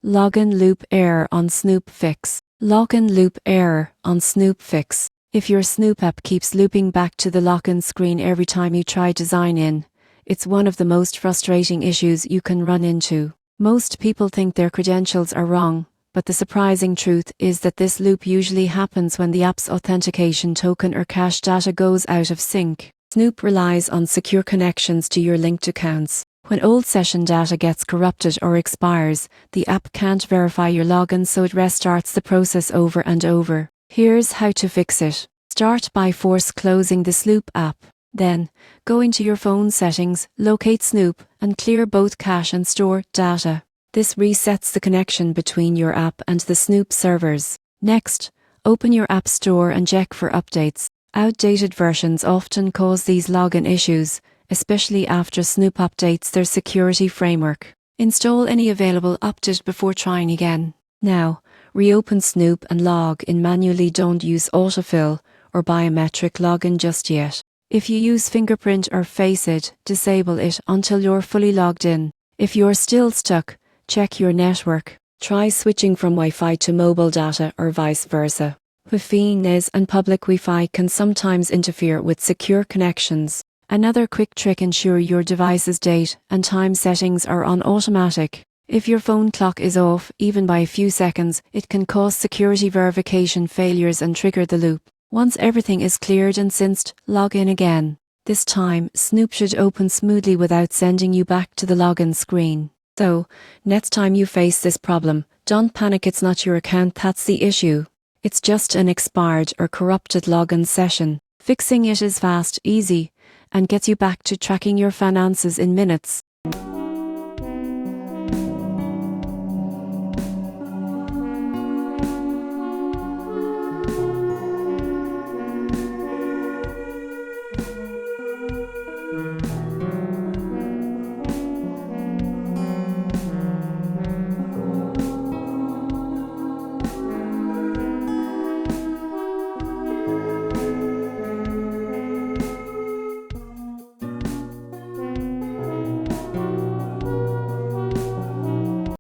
Login loop error on Snoop Fix. Login loop error on Snoop Fix. If your Snoop app keeps looping back to the login screen every time you try to sign in, it's one of the most frustrating issues you can run into. Most people think their credentials are wrong, but the surprising truth is that this loop usually happens when the app's authentication token or cache data goes out of sync. Snoop relies on secure connections to your linked accounts. When old session data gets corrupted or expires, the app can't verify your login, so it restarts the process over and over. Here's how to fix it. Start by force closing the Snoop app. Then, go into your phone settings, locate Snoop, and clear both cache and store data. This resets the connection between your app and the Snoop servers. Next, open your App Store and check for updates. Outdated versions often cause these login issues, especially after Snoop updates their security framework. Install any available update before trying again. Now, reopen Snoop and log in manually. Don't use autofill or biometric login just yet. If you use fingerprint or Face ID, disable it until you're fully logged in. If you're still stuck, check your network. Try switching from Wi-Fi to mobile data or vice versa. Wi-Fi NES and public Wi-Fi can sometimes interfere with secure connections. Another quick trick: ensure your device's date and time settings are on automatic. If your phone clock is off, even by a few seconds, it can cause security verification failures and trigger the loop. Once everything is cleared and synced, log in again. This time, Snoop should open smoothly without sending you back to the login screen. So, next time you face this problem, don't panic. It's not your account that's the issue. It's just an expired or corrupted login session. Fixing it is fast, easy, and gets you back to tracking your finances in minutes.